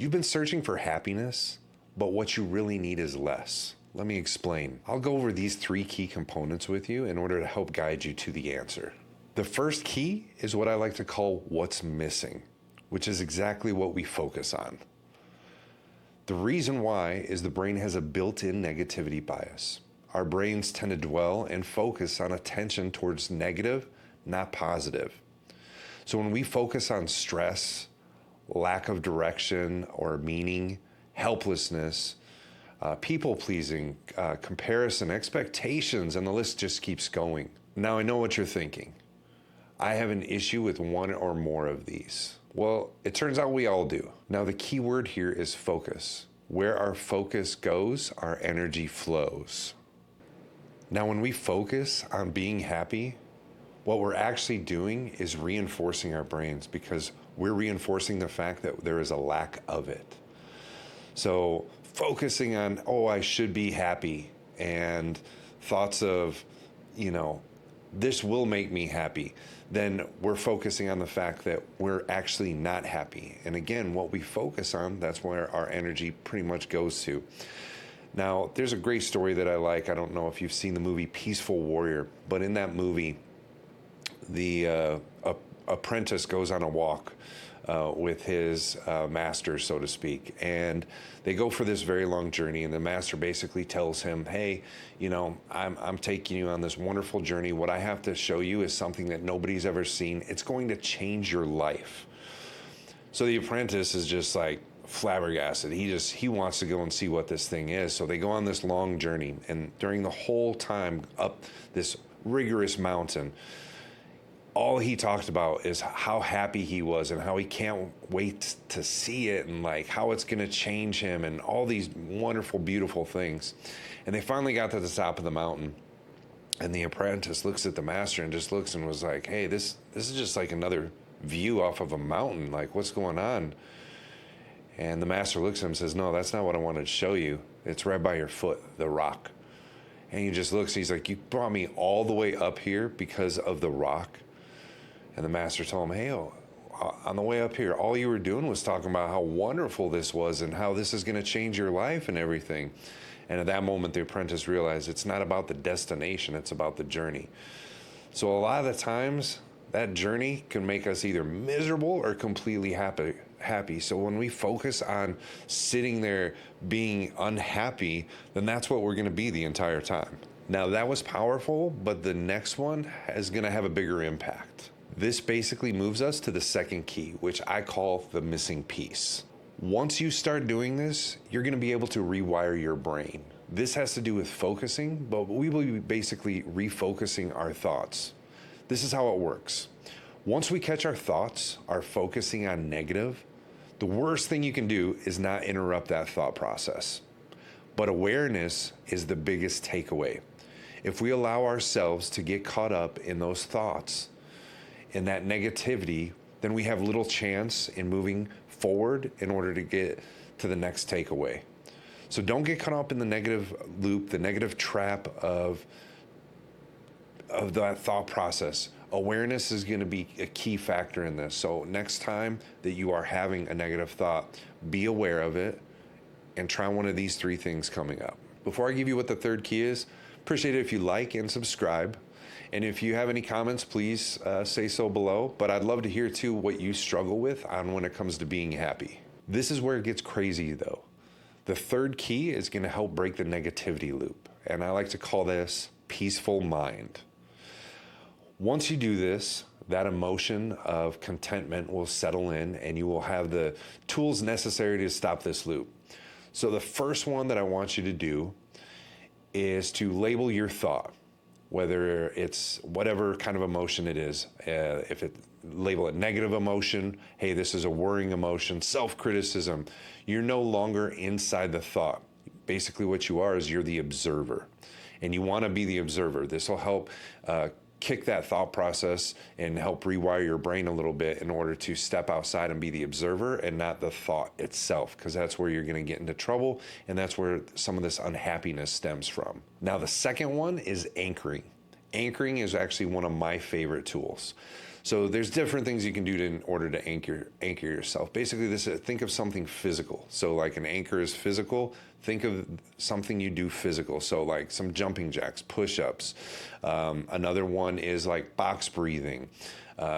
You've been searching for happiness, but what you really need is less. Let me explain. I'll go over these 3 key components with you in order to help guide you to the answer. The first key is what I like to call what's missing, which is exactly what we focus on. The reason why is the brain has a built-in negativity bias. Our brains tend to dwell and focus on attention towards negative, not positive. So when we focus on stress, lack of direction or meaning, helplessness, people-pleasing, comparison, expectations, and the list just keeps going. Now I know what you're thinking. I have an issue with one or more of these. Well, it turns out we all do. Now the key word here is focus. Where our focus goes, our energy flows. Now when we focus on being happy, what we're actually doing is reinforcing our brains, because we're reinforcing the fact that there is a lack of it. So focusing on, oh, I should be happy, and thoughts of, this will make me happy, then we're focusing on the fact that we're actually not happy. And again, what we focus on, that's where our energy pretty much goes to. Now, there's a great story that I like. I don't know if you've seen the movie Peaceful Warrior, but in that movie, the apprentice goes on a walk with his master, so to speak, and they go for this very long journey, and the master basically tells him, hey, I'm taking you on this wonderful journey. What I have to show you is something that nobody's ever seen. It's going to change your life. So the apprentice is just like flabbergasted. He wants to go and see what this thing is. So they go on this long journey, and during the whole time up this rigorous mountain, all he talked about is how happy he was and how he can't wait to see it, and like how it's going to change him, and all these wonderful, beautiful things. And they finally got to the top of the mountain, and the apprentice looks at the master and just looks and was like, hey, this is just like another view off of a mountain. Like, what's going on? And the master looks at him and says, no, that's not what I wanted to show you. It's right by your foot, the rock. And he just looks, he's like, you brought me all the way up here because of the rock? And the master told him, hey, on the way up here, all you were doing was talking about how wonderful this was and how this is going to change your life and everything. And at that moment, the apprentice realized it's not about the destination, it's about the journey. So a lot of the times, that journey can make us either miserable or completely happy. So when we focus on sitting there being unhappy, then that's what we're going to be the entire time. Now that was powerful, but the next one is going to have a bigger impact. This basically moves us to the second key, which I call the missing piece. Once you start doing this, you're going to be able to rewire your brain. This has to do with focusing, but we will be basically refocusing our thoughts. This is how it works. Once we catch our thoughts are focusing on negative, the worst thing you can do is not interrupt that thought process. But awareness is the biggest takeaway. If we allow ourselves to get caught up in those thoughts, in that negativity, then we have little chance in moving forward in order to get to the next takeaway. So don't get caught up in the negative loop, the negative trap of that thought process. Awareness is going to be a key factor in this. So next time that you are having a negative thought, be aware of it and try one of these 3 things coming up. Before I give you what the third key is, appreciate it if you like and subscribe. And if you have any comments, please say so below. But I'd love to hear too what you struggle with on when it comes to being happy. This is where it gets crazy though. The third key is going to help break the negativity loop. And I like to call this peaceful mind. Once you do this, that emotion of contentment will settle in and you will have the tools necessary to stop this loop. So the first one that I want you to do is to label your thought. Whether it's whatever kind of emotion it is, label it negative emotion, hey, this is a worrying emotion, self-criticism, you're no longer inside the thought. Basically what you are is you're the observer, and you want to be the observer. This will help kick that thought process and help rewire your brain a little bit in order to step outside and be the observer and not the thought itself, because that's where you're going to get into trouble, and that's where some of this unhappiness stems from. Now the second one is anchoring. Anchoring is actually one of my favorite tools. So there's different things you can do in order to anchor yourself. Basically, think of something physical. So like an anchor is physical. Think of something you do physical. So like some jumping jacks, push-ups. Another one is like box breathing.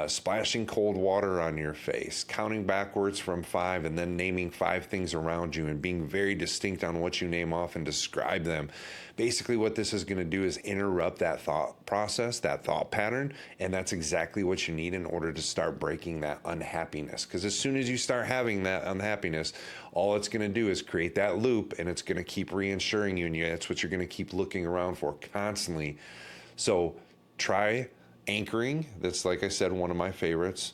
Splashing cold water on your face, counting backwards from 5 and then naming 5 things around you and being very distinct on what you name off and describe them. Basically what this is going to do is interrupt that thought process, that thought pattern, and that's exactly what you need in order to start breaking that unhappiness. Because as soon as you start having that unhappiness, all it's going to do is create that loop, and it's going to keep reassuring you, and that's what you're going to keep looking around for constantly. So try anchoring. That's, like I said, one of my favorites.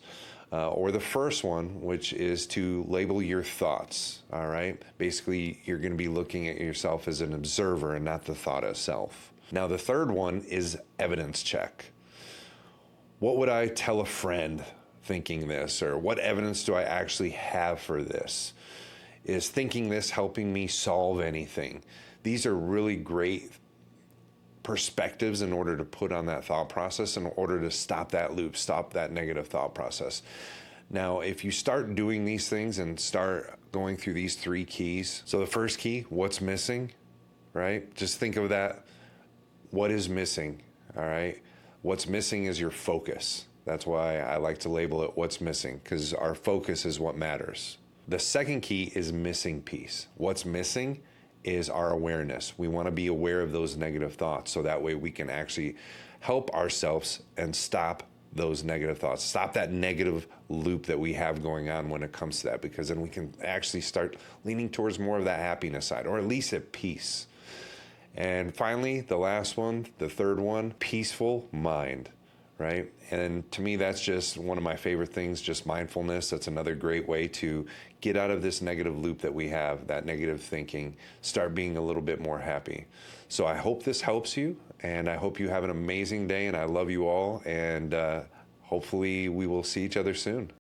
Or the first one, which is to label your thoughts. All right. Basically, you're going to be looking at yourself as an observer and not the thought itself. Now, the third one is evidence check. What would I tell a friend thinking this? Or what evidence do I actually have for this? Is thinking this helping me solve anything? These are really great perspectives in order to put on that thought process, in order to stop that loop, stop that negative thought process. Now, if you start doing these things and start going through these 3 keys, so the first key, what's missing, right? Just think of that. What is missing, all right? What's missing is your focus. That's why I like to label it what's missing, because our focus is what matters. The second key is missing piece. What's missing is our awareness. We want to be aware of those negative thoughts, so that way we can actually help ourselves and stop those negative thoughts, stop that negative loop that we have going on when it comes to that, because then we can actually start leaning towards more of that happiness side, or at least at peace. And finally, the last one, the third one, peaceful mind, right? And to me, that's just one of my favorite things, just mindfulness. That's another great way to get out of this negative loop that we have, that negative thinking, start being a little bit more happy. So I hope this helps you, and I hope you have an amazing day, and I love you all, and hopefully we will see each other soon.